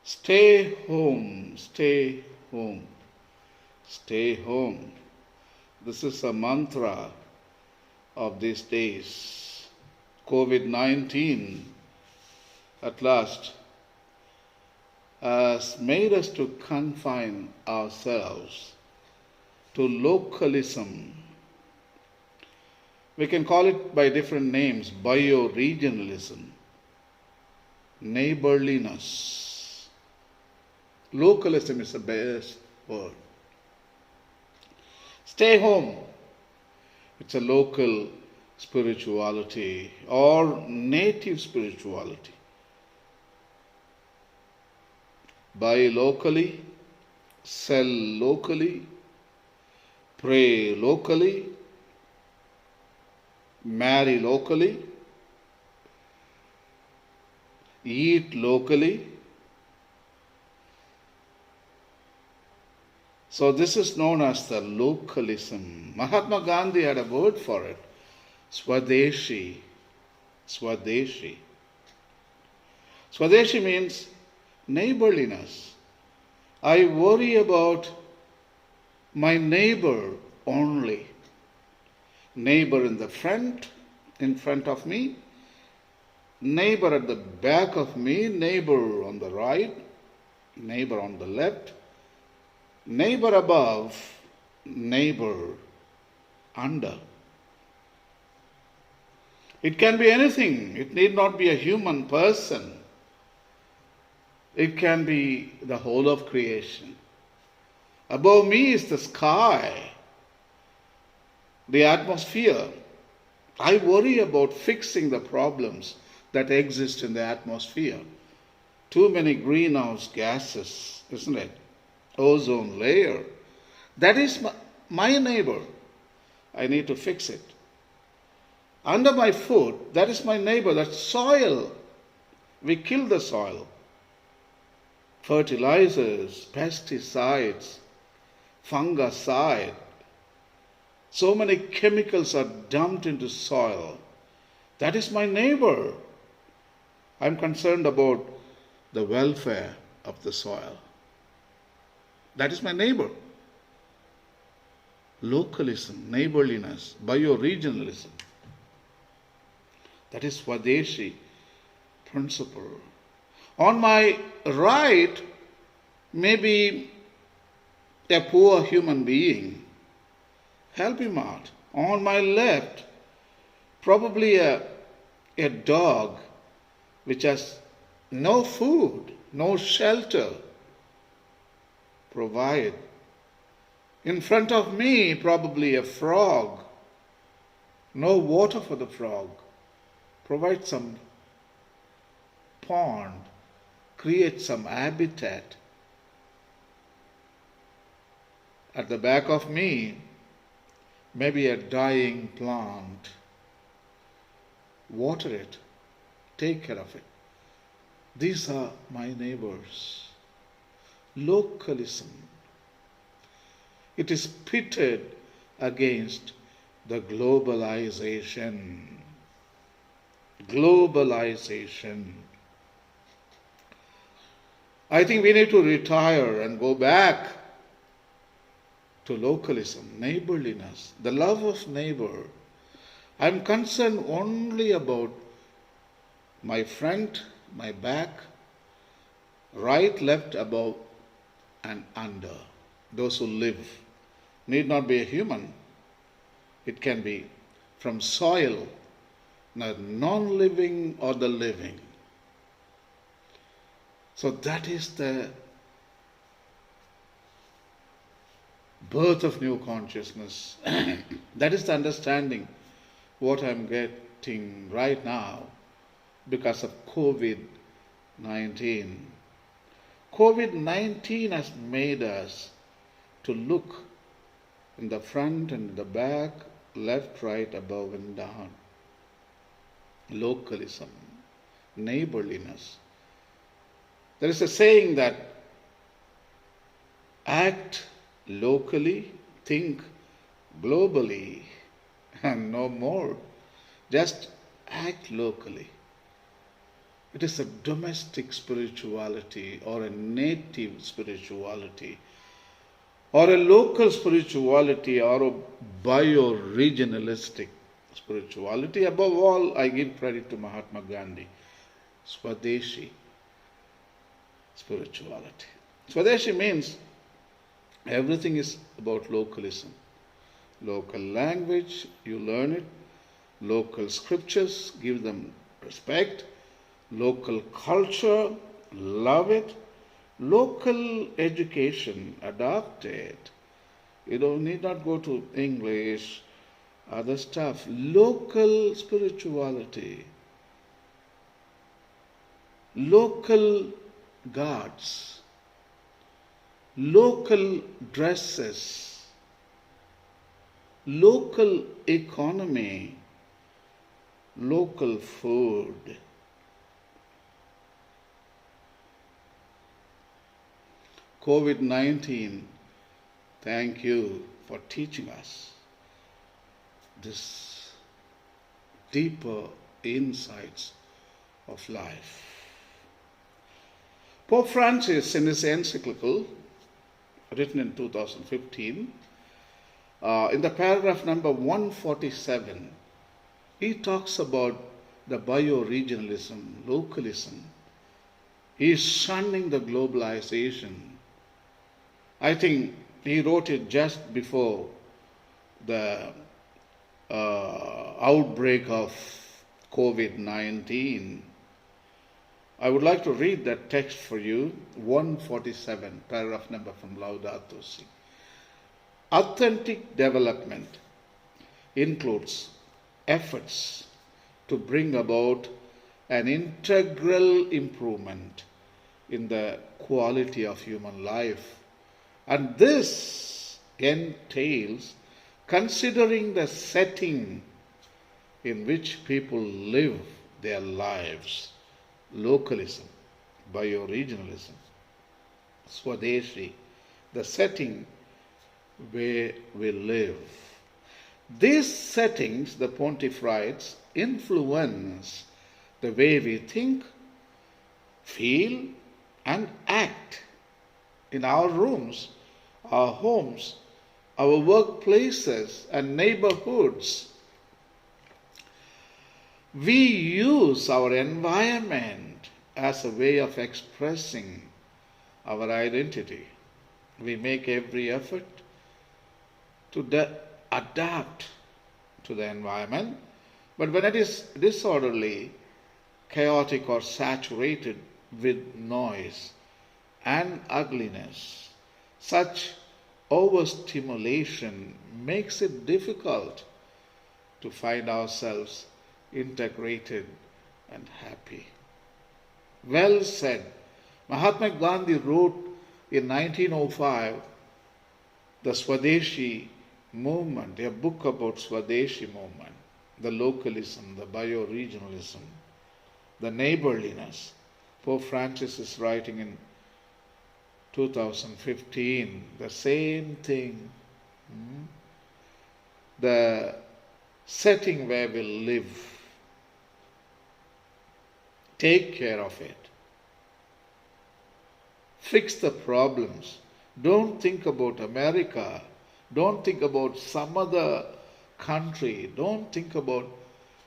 Stay home, stay home, stay home. This is a mantra of these days. COVID-19 at last has made us to confine ourselves to localism. We can call it by different names: bioregionalism, neighborliness. Localism is the best word. Stay home. It's a local spirituality or native spirituality. Buy locally, sell locally, pray locally, marry locally, eat locally. So this is known as the localism. Mahatma Gandhi had a word for it: swadeshi. Swadeshi. Swadeshi means neighborliness. I worry about my neighbor only. Neighbor in the front, in front of me, neighbor at the back of me, neighbor on the right, neighbor on the left, neighbor above, neighbor under. It can be anything. It need not be a human person. It can be the whole of creation. Above me is the sky, the atmosphere. I worry about fixing the problems that exist in the atmosphere. Too many greenhouse gases, isn't it? Ozone layer. That is my neighbor. I need to fix it. Under my foot, that is my neighbor. That's soil. We kill the soil. Fertilizers, pesticides, fungicide. So many chemicals are dumped into soil. That is my neighbor. I'm concerned about the welfare of the soil. That is my neighbor. Localism, neighborliness, bioregionalism. That is Swadeshi principle. On my right may be a poor human being. Help him out. On my left, probably a dog which has no food, no shelter. Provide. In front of me, probably a frog. No water for the frog. Provide some pond. Create some habitat. At the back of me, maybe a dying plant. Water it. Take care of it. These are my neighbors. Localism. It is pitted against the globalization. Globalization. I think we need to retire and go back to localism, neighborliness, the love of neighbor. I'm concerned only about my front, my back, right, left, above, and under. Those who live. Need not be a human. It can be from soil, non-living or the living. So that is the birth of new consciousness. That is the understanding what I'm getting right now because of COVID-19. COVID-19 has made us to look in the front and the back, left, right, above and down. Localism, neighborliness. There is a saying that act locally, think globally, and no more. Just act locally. It is a domestic spirituality or a native spirituality or a local spirituality or a bio-regionalistic spirituality. Above all, I give credit to Mahatma Gandhi. Swadeshi spirituality. Swadeshi means everything is about localism. Local language, you learn it. Local scriptures, give them respect. Local culture, love it. Local education, adopt it. You don't need not go to English, other stuff. Local spirituality. Local gods. Local dresses. Local economy. Local food. COVID-19, thank you for teaching us this deeper insights of life. Pope Francis, in his encyclical, written in 2015, in the paragraph number 147, he talks about the bio-regionalism, localism. He is shunning the globalization. I think he wrote it just before the outbreak of COVID-19. I would like to read that text for you, 147, paragraph number from LAUDATO Si. Authentic development includes efforts to bring about an integral improvement in the quality of human life. And this entails considering the setting in which people live their lives. Localism, bio-regionalism, swadeshi, the setting where we live. These settings, the pontiff writes, influence the way we think, feel, and act in our rooms, our homes, our workplaces, and neighborhoods. We use our environment as a way of expressing our identity. We make every effort to adapt to the environment, but when it is disorderly, chaotic, or saturated with noise and ugliness, such overstimulation makes it difficult to find ourselves integrated and happy. Well said. Mahatma Gandhi wrote in 1905 the Swadeshi movement, a book about Swadeshi movement, the localism, the bio-regionalism, the neighborliness. Pope Francis is writing in 2015 the same thing. The setting where we live. Take care of it. Fix the problems. Don't think about America. Don't think about some other country. Don't think about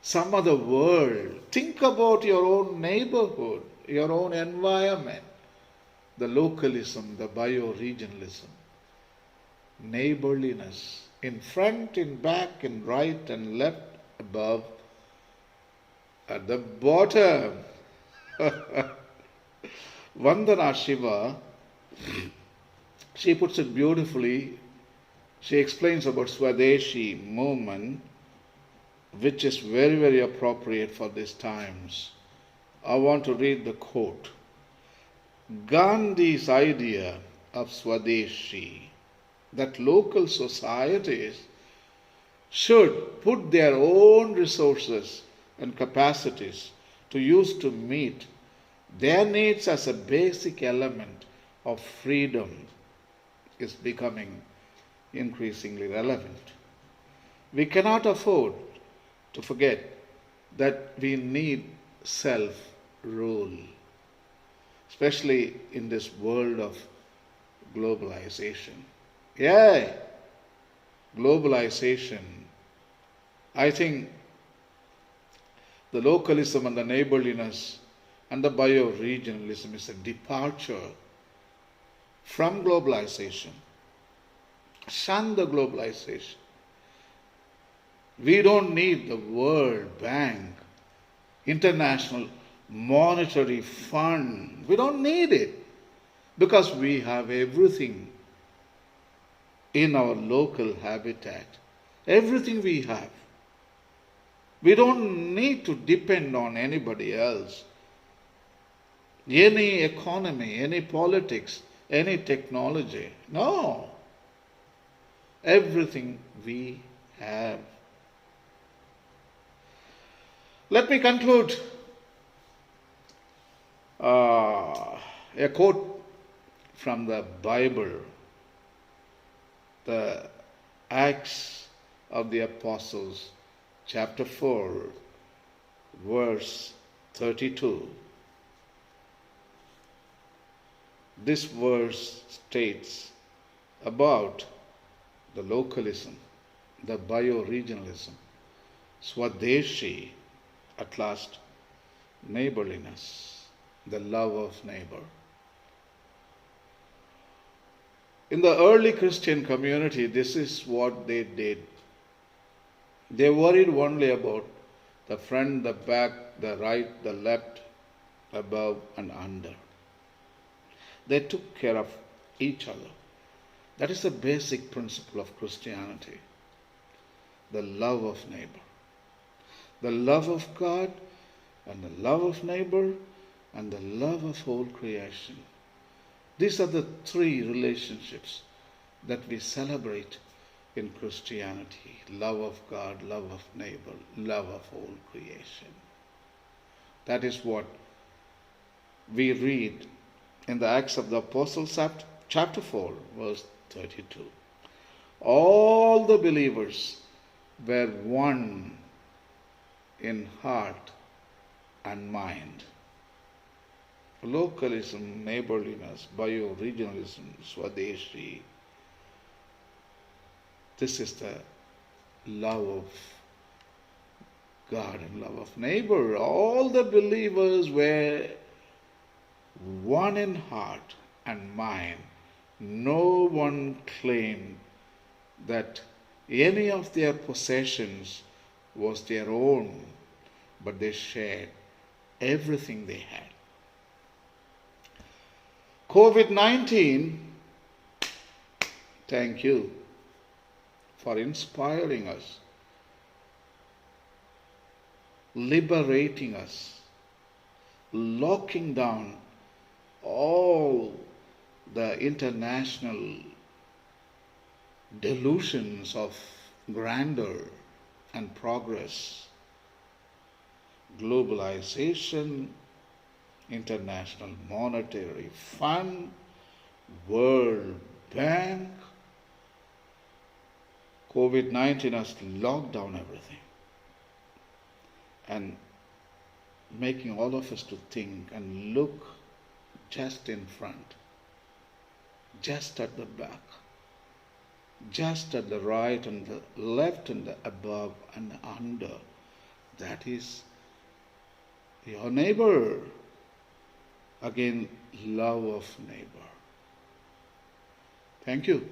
some other world. Think about your own neighborhood, your own environment. The localism, the bio-regionalism. Neighborliness. In front, in back, in right and left, above, at the bottom. Vandana Shiva, she puts it beautifully. She explains about Swadeshi movement, which is very, very appropriate for these times. I want to read the quote. Gandhi's idea of Swadeshi, that local societies should put their own resources and capacities to use to meet their needs as a basic element of freedom, is becoming increasingly relevant. We cannot afford to forget that we need self rule, especially in this world of globalization. Yeah, globalization. I think the localism and the neighborliness and the bioregionalism is a departure from globalization. Shun the globalization. We don't need the World Bank, International Monetary Fund. We don't need it because we have everything in our local habitat. Everything we have. We don't need to depend on anybody else. Any economy, any politics, any technology. No. Everything we have. Let me conclude a quote from the Bible, the Acts of the Apostles, chapter 4, verse 32. This verse states about the localism, the bioregionalism, swadeshi, at last, neighborliness, the love of neighbor. In the early Christian community, this is what they did. They worried only about the front, the back, the right, the left, above and under. They took care of each other. That is the basic principle of Christianity. The love of neighbor. The love of God and the love of neighbor and the love of whole creation. These are the three relationships that we celebrate in Christianity. Love of God, love of neighbor, love of whole creation. That is what we read in the Acts of the Apostles, chapter 4, verse 32. All the believers were one in heart and mind. Localism, neighborliness, bioregionalism, swadeshi. This is the love of God and love of neighbor. All the believers were one in heart and mind. No one claimed that any of their possessions was their own, but they shared everything they had. COVID-19, thank you for inspiring us, liberating us, locking down all the international delusions of grandeur and progress. Globalization, International Monetary Fund, World Bank. COVID-19 has locked down everything and making all of us to think and look just in front, just at the back, just at the right and the left and the above and under. That is your neighbor. Again, love of neighbor. Thank you.